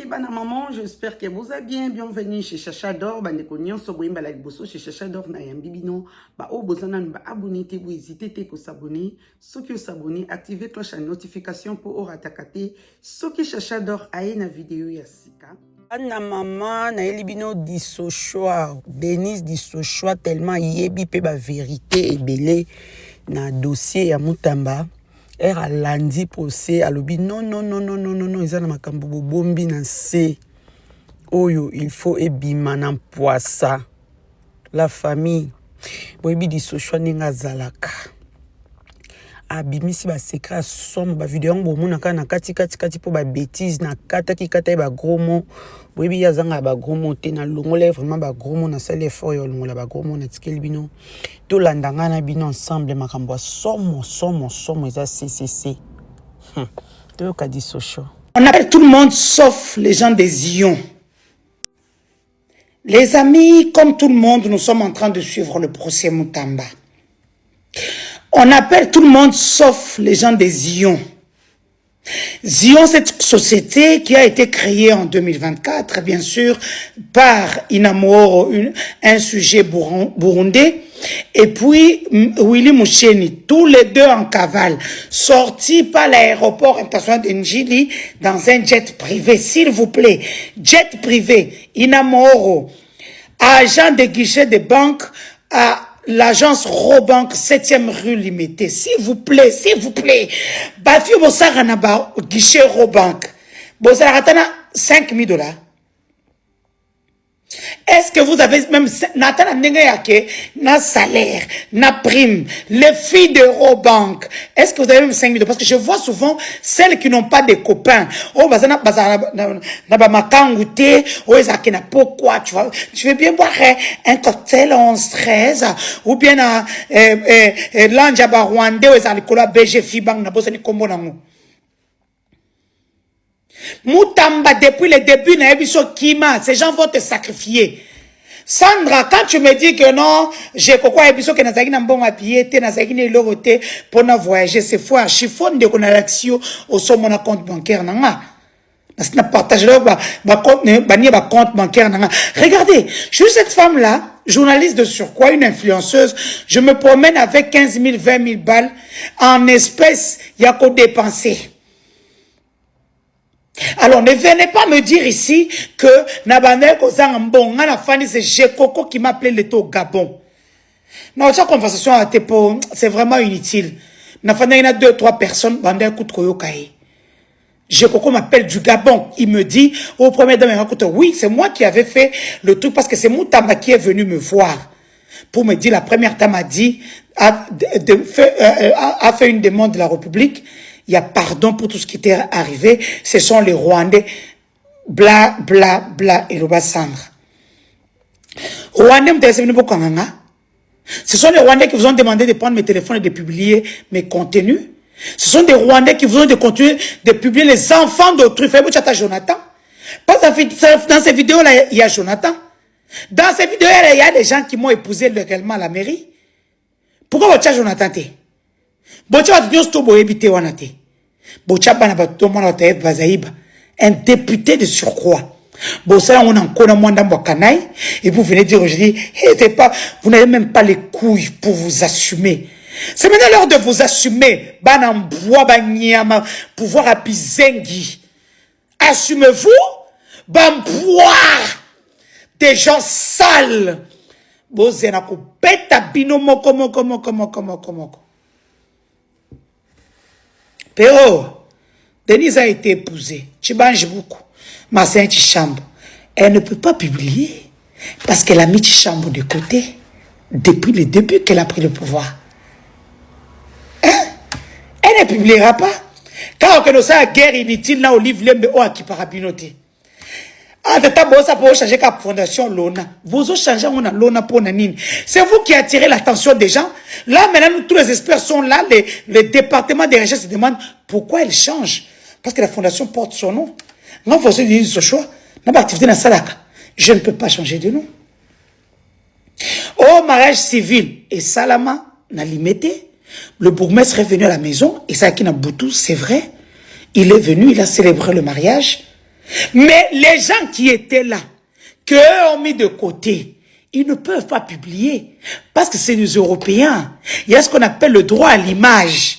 Bana maman, j'espère que vous allez bien. Bienvenue chez Chacha d'Or. Bande konyon so boimba la bosso chez Chacha d'Or na yambibino. Ba o bozana ba abonner te vous hésitez te ko s'abonner. Ceux qui s'abonner, activez cloche de notification pour ratakate. Ceux qui Chacha d'Or aye na vidéo ya sika. Ana maman na elibino disochoa. Denise disochoa tellement yebi pe ba vérité et belé na dossier ya Mutamba. A lundi procès à l'obi non ils ont makambo bombi na se oyo il faut ebima na poissa la famille boyebi di sochwa ninga zalaka abimisi ba secret somme ba vidéo ngo mona kana kati po ba bêtise na kata ba gros mots boyebi yazanga ba gros mots te na longola vraiment ba gros mots na sale effort yo longola ba gros mots na tikeli bino to landanga na bino ensemble makambo somo eza CCC to ka di socho. On appelle tout le monde sauf les gens des Zion. Les amis, comme tout le monde, nous sommes en train de suivre le procès Mutamba. On appelle tout le monde sauf les gens des Zion. Zion, cette société qui a été créée en 2024, bien sûr, par Inamoro, un sujet burundais, et puis Willy Moucheni, tous les deux en cavale, sortis par l'aéroport international de Njili dans un jet privé, s'il vous plaît, jet privé, Inamoro, agent de guichet de banque à l'agence Robank 7e rue Limitée. S'il vous plaît. Bafi Bosara Naba, guichet Robank. Bosara 5 000 $. Est-ce que vous avez même Nathan na salaire, na prime, les filles de Robank? Est-ce que vous avez même 5 000 $? Parce que je vois souvent celles qui n'ont pas de copains. Oh, pourquoi tu veux bien boire un cocktail 11-13 ou bien l'anjaba rwandais ou ezalikola BG Fibang na bosani kombo nango. Mutamba, depuis le début, ces gens vont te sacrifier. Sandra, quand tu me dis que non, j'ai quoi ebiso que nazaki na mbongo apié te nazaki na loroté pour na voyager, c'est fou, chiffon de qu'on a l'action au son mon compte bancaire nanga. Parce que partage compte bancaire nanga. Regardez, je suis cette femme là, journaliste de surcroît, une influenceuse, je me promène avec 15 000, 20 000 balles en espèces, il y a qu'au dépenser. Alors, ne venez pas me dire ici que Nabanel Kozangambon, c'est Jekoko qui m'a appelé le taux Gabon. Non, cette conversation c'est vraiment inutile. Il y a 2-3 personnes, Jekoko m'appelle du Gabon. Il me dit, au premier dame, oui, c'est moi qui avais fait le truc parce que c'est Mutamba qui est venu me voir. Pour me dire, la première dame a dit, a fait une demande de la République. Il y a pardon pour tout ce qui était arrivé. Ce sont les Rwandais. Bla, et le Sandra. Rwandais, ce sont les Rwandais qui vous ont demandé de prendre mes téléphones et de publier mes contenus. Ce sont des Rwandais qui vous ont de continuer de publier les enfants d'autrui. Faites Jonathan. Dans ces vidéos-là, il y a Jonathan. Dans ces vidéos-là, il y a des gens qui m'ont épousé légalement à la mairie. Pourquoi vous Jonathan? Un député de surcroît. Et vous venez dire aujourd'hui, vous n'avez même pas les couilles pour vous assumer. C'est maintenant l'heure de vous assumer. Pouvoir à Bizengi. Assumez-vous. Bamboua. Des gens sales. Pero, Denise a été épousée. Tu manges beaucoup. Ma sainte chambre. Elle ne peut pas publier. Parce qu'elle a mis chambre de côté. Depuis le début qu'elle a pris le pouvoir. Hein? Elle ne publiera pas. Quand on a une guerre inutile, là, au livre, qui parabinoté. Ah, de tabac, ça peut changer la fondation Lona. Vous avez changé Lona pour Nanine. C'est vous qui attirez l'attention des gens. Là, maintenant, tous les experts sont là. Les départements des recherches se demandent pourquoi elle change. Parce que la fondation porte son nom. Non, vous avez dit ce choix. Je ne peux pas changer de nom. Au mariage civil et Salama n'a limité. Le bourgmestre est venu à la maison, et ça qui n'a Boutou, c'est vrai. Il est venu, il a célébré le mariage. Mais les gens qui étaient là, qu'eux ont mis de côté, ils ne peuvent pas publier. Parce que c'est les Européens. Il y a ce qu'on appelle le droit à l'image.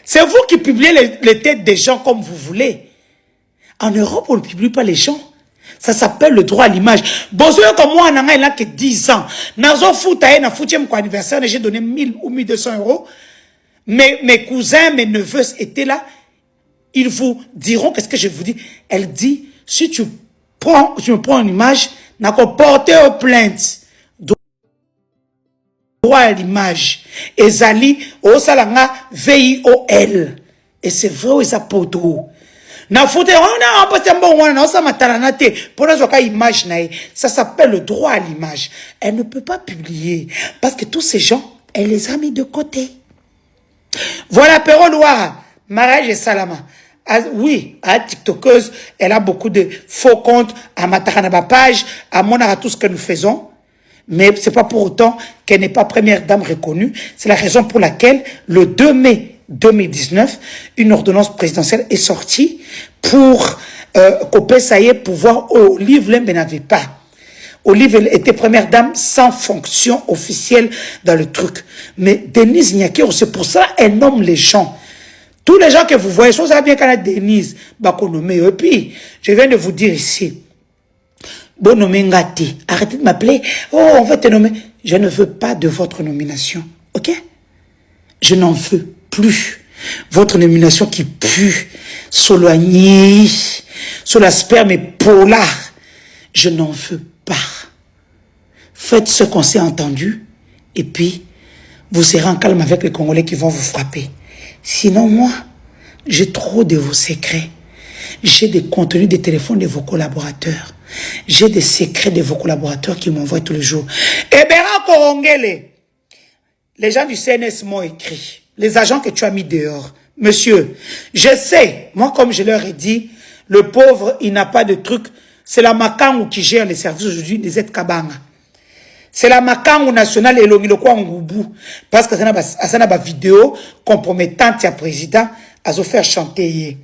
C'est vous qui publiez les têtes des gens comme vous voulez. En Europe, on ne publie pas les gens. Ça s'appelle le droit à l'image. Bozoyo comme moi, il n'a que 10 ans. Nazo foutaye na foutième anniversaire, j'ai donné 1000 ou 1200 euros. Mes cousins, mes neveux étaient là. Ils vous diront, qu'est-ce que je vous dis? Elle dit, si tu me prends une image, n'a qu'à porter aux plaintes. Droit à l'image. Ezali, au salanga, VIOL. Et c'est vrai, où ça poto. Na foute, on a un bon, on a matanate, pour la image, ça s'appelle le droit à l'image. Elle ne peut pas publier. Parce que tous ces gens, elle les a mis de côté. Voilà, Perro Loire, Mariage et Salama. Ah, oui, à TikTokeuse, elle a beaucoup de faux comptes, à Mataranaba page, à Monara, tout ce que nous faisons. Mais c'est pas pour autant qu'elle n'est pas première dame reconnue. C'est la raison pour laquelle, le 2 mai 2019, une ordonnance présidentielle est sortie pour qu'au ça y est, pouvoir, Olive Lembe n'avait pas. Olive était première dame sans fonction officielle dans le truc. Mais Denise Nyakero, c'est pour ça qu'elle nomme les gens. Tous les gens que vous voyez, vous savez bien qu'elle a Denise Bakonomé. Et puis, je viens de vous dire ici, bon nommé Ngati, arrêtez de m'appeler. Oh, on veut te nommer. Je ne veux pas de votre nomination. Ok? Je n'en veux plus. Votre nomination qui pue, Sologné, sur la sperme et polar. Je n'en veux pas. Faites ce qu'on s'est entendu. Et puis, vous serez en calme avec les Congolais qui vont vous frapper. Sinon, moi, j'ai trop de vos secrets. J'ai des contenus des téléphones de vos collaborateurs. J'ai des secrets de vos collaborateurs qui m'envoient tous les jours. Et Béra Korongele, les gens du CNS m'ont écrit, les agents que tu as mis dehors. Monsieur, je sais, moi comme je leur ai dit, le pauvre, il n'a pas de truc. C'est la Makangu qui gère les services aujourd'hui des Kabanga. C'est la Makangu nationale et l'Ongilokwa Ngoubou. Parce que ça n'a pas vidéo compromettante à président à se faire chanter.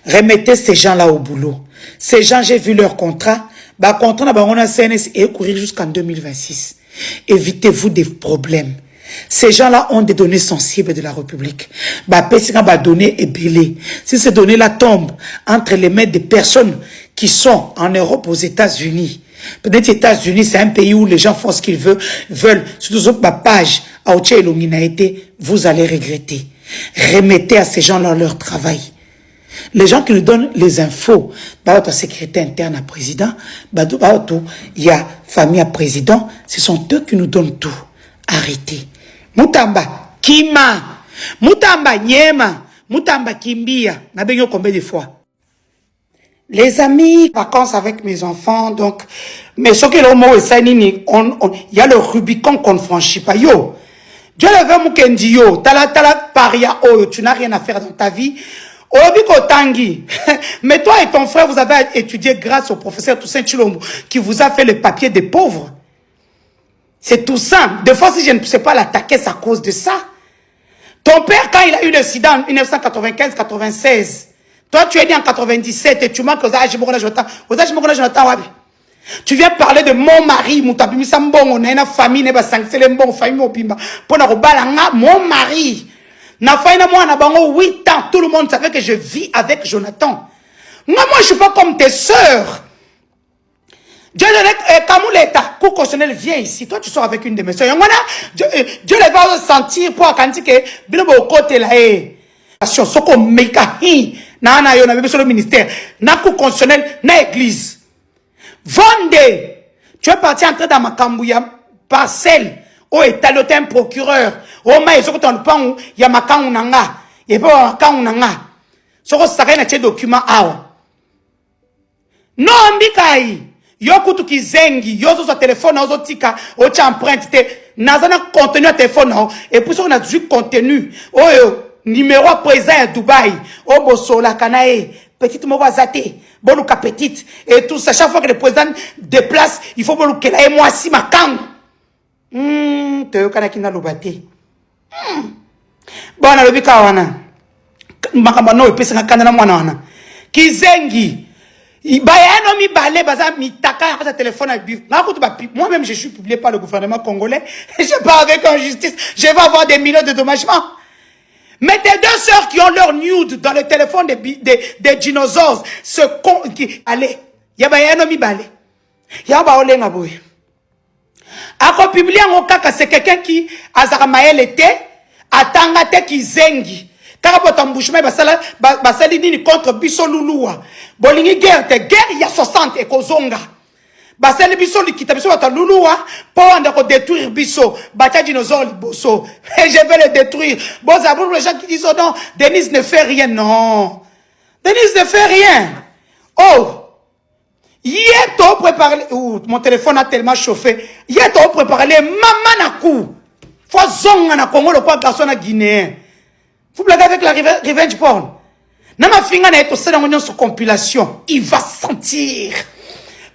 Remettez ces gens-là au boulot. Ces gens, j'ai vu leur contrat. Bah, contrat, on a CNS et courir jusqu'en 2026. Évitez-vous des problèmes. Ces gens-là ont des données sensibles de la République. Bah, Pessina va donner et belé. Si ces données-là tombent entre les mains des personnes qui sont en Europe, aux États-Unis, peut-être les États-Unis, c'est un pays où les gens font ce qu'ils veulent. Surtout sur ma page, à vous allez regretter. Remettez à ces gens-là leur travail. Les gens qui nous donnent les infos, bah, ta secrétaire interne à président, bah, il y a famille à président, ce sont eux qui nous donnent tout. Arrêtez. Mutamba, Kima, Mutamba, Nyema, Mutamba, Kimbia, n'a bien combien de fois? Les amis, vacances avec mes enfants, donc, mais ce que le mot est ça, il y a le Rubicon qu'on ne franchit pas, yo. Dieu le veut moukendi, yo, tala paria, oh, tu n'as rien à faire dans ta vie. Obiko Tanguy, mais toi et ton frère, vous avez étudié grâce au professeur Toussaint Chilombo, qui vous a fait le papier des pauvres. C'est tout ça. Des fois, si je ne sais pas l'attaquer, c'est à cause de ça. Ton père, quand il a eu le sida en 1995-96, toi, tu es né en 97 et tu manques aux âges de tu viens parler de mon mari, mon famille, mon mari. Na faina moi na bango 8 ans, tout le monde savait que je vis avec Jonathan. Moi je suis pas comme tes sœurs. Dieu Kamuleta, cour constitutionnel, viens ici. Toi tu sors avec une de mes sœurs. Dieu les va sentir pour quand que binobo côté là soko mekahi na na yo na bébé sur le ministère, na cour constitutionnel, na église. Vendez. Tu es parti entrer dans ma cambouya parcelle. Oh, et t'as un procureur. Oh, mais il y a ma kaunanga. Il y a ma kaunanga. Soko sakay na tche document awa. Non, mbikai. Yo kutu kizengi. Yo zo téléphone, zo tika. O tcha empreinte te. Nazana contenu à téléphone. Et puis on a du contenu. Oh, numéro présent à Dubaï. Oh, bosola kanae. Petite mouazate. Bonuka petite. Et tout ça. Chaque fois que le président déplace, il faut que la et moi si ma kang. Bon, on a le kawana. Makamano, et na kanana mwana. Kizengi. Bayano mi balé, baza mi taka, sa téléphone à bif. Moi-même, je suis publié par le gouvernement congolais. Je pars avec en justice. Je vais avoir des millions de dommagements. Mais tes deux sœurs qui ont leur nude dans le téléphone des dinosaures, ce con qui allez, yabayano mi balé. Yaba olenga boy. Ako publié en kaka, c'est quelqu'un qui azaramael était, atangate ki zengi. Karabota mbouchema basali nini contre biso luluwa. Bolingi guerre il y a 60 et kozonga. Basali biso likita biso bata luluwa pour anda ko détruire biso. Batia dinosaure liboso. Et je vais le détruire. Bon, ça pour les gens qui disent oh non, Denise ne fait rien. Non. Denise ne fait rien. Oh. Hier, tu as préparé. Mon téléphone a tellement chauffé. Hier, tu as préparé les maman na kou. Faut zonga na Congo le quoi garçon na Guinéen. Vous blaguez avec la revenge porn. Nama finga na eto sena ngonion sur compilation. Il va sentir.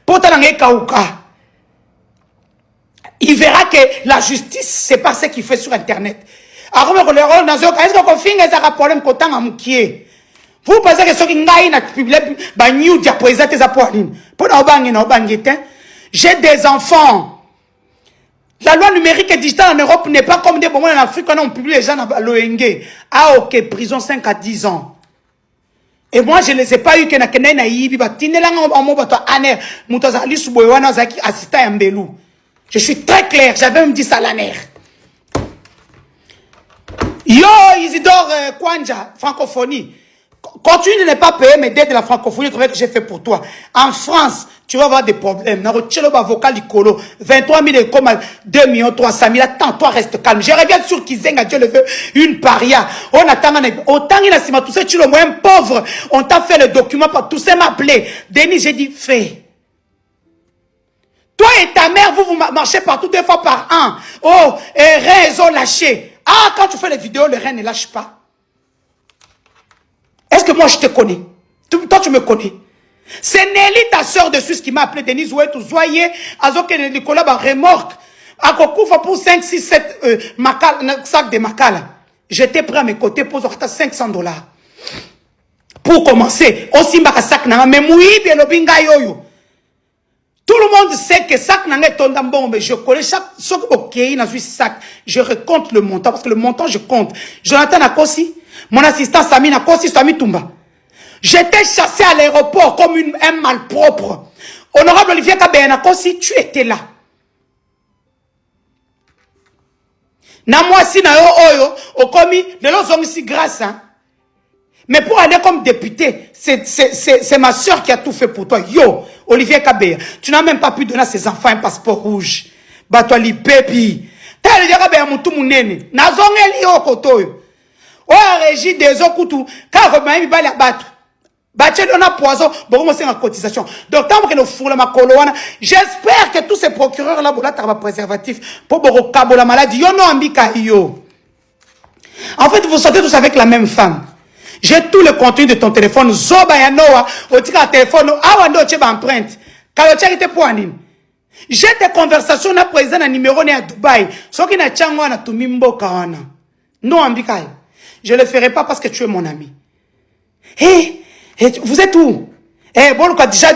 Pota na kauka. Il verra que la justice, c'est pas ce qu'il fait sur Internet. Alors, est-ce qu'on finga ça problème kotan amukie? Vous pensez que ce qui n'a publié ba new diapoisa tes apoaline. Pour na obangi na obangete. J'ai des enfants. La loi numérique et digitale en Europe n'est pas comme des moments en Afrique quand on publie les gens à l'ONG. Ah ok, prison 5 à 10 ans. Et moi je ne les ai pas eu que na kena na yibi ba tinela en mo bato aner mutaza ali suboywana zaki assistant à Mbelou. Je suis très clair, j'avais même dit ça à l'aner. Yo Isidore Kwanja, francophonie. Continue de ne pas payer mes dettes de la francophonie que j'ai fait pour toi. En France, tu vas avoir des problèmes. Vocal 23 000 comme 2 300 000. Attends, toi reste calme. Je reviens sur Kizenga, Dieu le veut, une paria. On attend, autant il a si tout ça, tu es le moins pauvre. On t'a fait le document, tout ça m'a appelé. Denis, j'ai dit, fais. Toi et ta mère, vous marchez partout 2 fois par an. Oh, et reins, ils ont lâché. Ah, quand tu fais les vidéos, les reins ne lâchent pas. Est-ce que moi je te connais? Toi tu me connais. C'est Nelly, ta soeur de Suisse, qui m'a appelé Denise Ouetou Zoyer, Azoke Nicolas, remorque. À Kokoufa pour 5, 6, 7 sacs de makala. J'étais prêt à mes côtés pour 500 $. Pour commencer, aussi ma sac n'a mais mouille bien le binga yoyo. Tout le monde sait que sac n'a pas ton bon, mais je connais chaque ok dans sac. Je recompte le montant parce que le montant je compte. Jonathan Nakosi, mon assistant Sami Nakosi, Sami Toumba. J'étais chassé à l'aéroport comme un malpropre. Honorable Olivier Kabé Nakosi, tu étais là. Na moi si na yo oyo, okomi, de l'ozong si grâce hein. Mais pour aller comme député, c'est ma soeur qui a tout fait pour toi. Yo, Olivier Kabé, tu n'as même pas pu donner à ses enfants un passeport rouge. Batouali baby. T'as le diable à mon tout mon nene. Nazongeli yo koto yo. O régie des okutu. Car remai ba la battu. Batché on a poison. Bon, moi c'est en cotisation. Donc tant que nous foule ma coloana, j'espère que tous ces procureurs là bola taba préservatif pour boro kabo la maladie. Yo no ambika yo. En fait, vous sortez tous avec la même femme. J'ai tout le contenu de ton téléphone. Zoba ya noa, otika téléphone, awando cheba empreinte. Kalocha ite poanine. J'ai des conversations na président na numéro né à Dubaï. Soki na chango na tumimbo kawana. Non ambikai. Je le ferai pas parce que tu es mon ami. Hé, vous êtes où? Eh bon déjà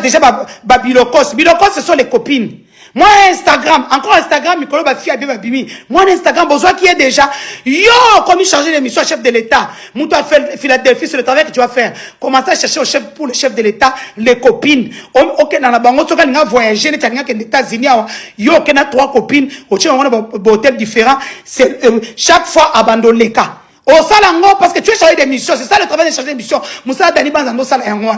Bilokos. Bilokos ce sont les copines. Moi Instagram, encore Instagram, Mikolo Bafi Abi Babimi. Moi Instagram, besoin qui est déjà. Yo, comme il chargé l'émission chef de l'État. Moutou a fait Philadelphie sur le travail que tu vas faire. Commencez à chercher au chef pour le chef de l'État, les copines. Ok, dans la banque, tu vas voyager, tu vas aux États-Unis. Yo, ok, na 3 copines. Tu vas avoir un hôtel différent. C'est chaque fois abandonne les cas. Au salango, parce que tu es chargé d'émission. C'est ça le travail de chargé d'émission. Moussa Dani Banzando Salango.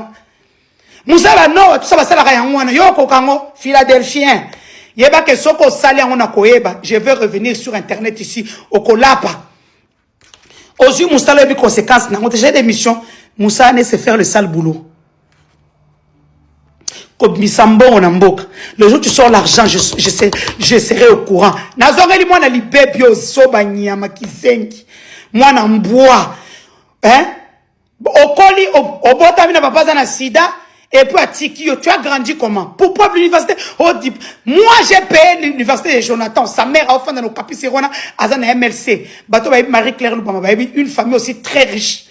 Moussa Bano, tout ça va salango. Yo, Kokango, Philadelphien. Yeba que soko sali on a koeba, je vais revenir sur internet ici au Kolapa. Aux yeux Moussa le conséquences na j'ai des missions, Moussa ne sait faire le sale boulot. Comme Misambo on amboka. Le jour où tu sors l'argent, je serai au courant. Nazongeli moi na libé bio soba nyama kizengi. Moi na mboa. Hein? Okoli obota mina papa na sida Et puis à Tikio, tu as grandi comment? Pourquoi l'université? Oh, moi, j'ai payé l'université de Jonathan. Sa mère a offert dans le Capicerona, à la MLC. Bateau Marie-Claire Lubama, une famille aussi très riche.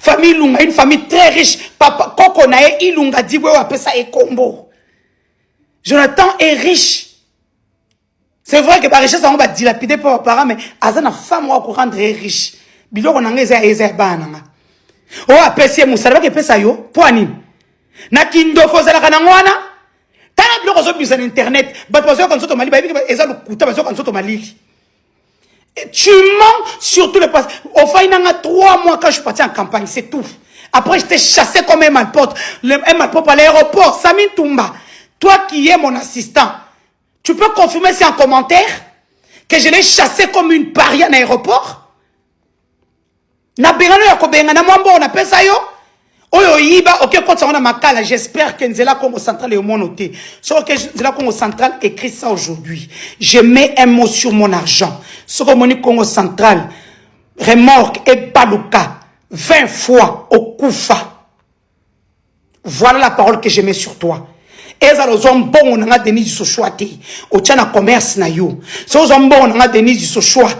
Famille Lunga, une famille très riche. Papa, Kokonae, Ilunga, Diwe, appelle ça Ekombo. Jonathan est riche. C'est vrai que la richesse, on va dilapider pour les parents, mais Azana femme, on va rendre riche. Bilo, on a un ezerbananga. Oh, appréciez mon salaire, que pesa yo, poani. Na kindo kozala kanangwana. Tana bilo kozo bisa internet, bat bazo kan soto mali, ba bibi eza lo kuta bazo kan soto mali. Tu mens sur tous les passes. Au fait, il y a 3 mois quand je suis parti en campagne, c'est tout. Après, j'étais chassé comme un malpote. Un malpote à l'aéroport, Samine Toumba. Toi qui es mon assistant, tu peux confirmer ça en commentaire que je l'ai chassé comme une paria à l'aéroport? J'espère que Nzela Congo Central est au monoté. Sauf que Nzela Congo Central écrit ça aujourd'hui. Je mets un mot sur mon argent. Ce que Congo Central, remorque et baluka, 20 fois au Koufa. Voilà la parole que je mets sur toi. Et ça, les hommes bons, on a Denis du choix. Au tchana commerce na yo. C'est aux hommes bons, on a Denis du choix.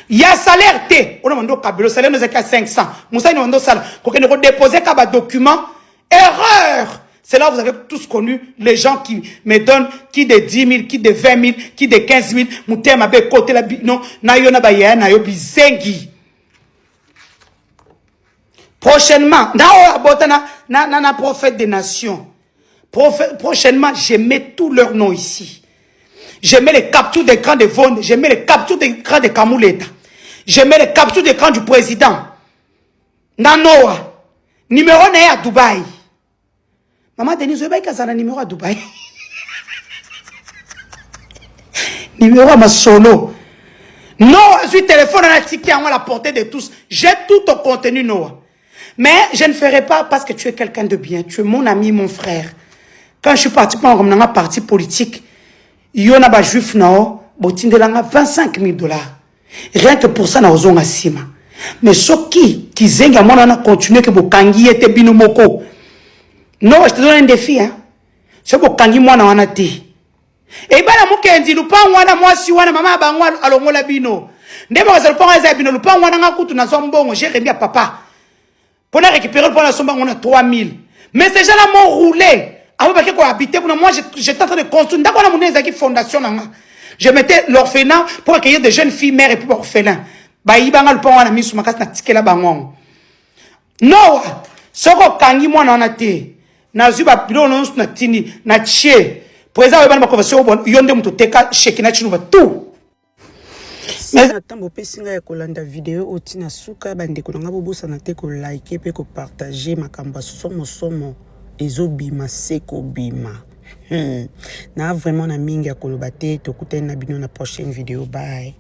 Il y a salaire, on a demandé au cabelo, salaire nous est qu'à 500. Moussa, nous demandons ça. Quand on a déposé un document, erreur. C'est là où vous avez tous connu les gens qui me donnent, qui de 10 000, qui de 20 000, qui de 15 000. Mouté m'a bé côté la non, na yo na ba ya na yo bizengi. Prochainement, na prophète des nations. Prochainement, je mets tous leurs noms ici. Je mets les captures d'écran de Vonde. Je mets les captures d'écran de Kamouleta. Je mets les captures d'écran du président. Nanoa. Numéro n'est à Dubaï. Maman Denise, je vais un numéro à Dubaï. Numéro à ma solo. Noah, je suis téléphone à la ticket à la portée de tous. J'ai tout ton contenu, Noah. Mais je ne ferai pas parce que tu es quelqu'un de bien. Tu es mon ami, mon frère. Quand je suis parti pour un parti politique, il y a un juif nao, botin de langa 25 000 $. Rien que pour ça, na ozonga sima. Mais ceux qui zenga moi na continuer que bokangi était binomoko. Non, je te donne un défi, hein. C'est bokangi moi na wana te. Et ben la mukendi lupa wana moi si wana mama bangwa alongola bino. Ndemo za lupa za bino lupa wana ngakutu na zombongo, j'ai remis à papa. Pour la récupérer pour la somme on a 3 000. Mais ces gens-là m'ont roulé. Moi, j'étais en train de construire. Une fondation. Je mettais l'orphelinat pour accueillir des jeunes filles, mères et puis orphelins. Non, ce que kangi moi na te. Na zuba bilo no na tini na che. Président wa ba conversation yonde muto teka shekina chinuba tout. Mais attends, pesinga ya kolanda vidéo otina suka bande ko nga bobosa na te ko like pe ko partager makamba somo ezobima seko bima. Na vraiment na mingi ya koloba te, tokutana na bino na prochaine vidéo. Bye.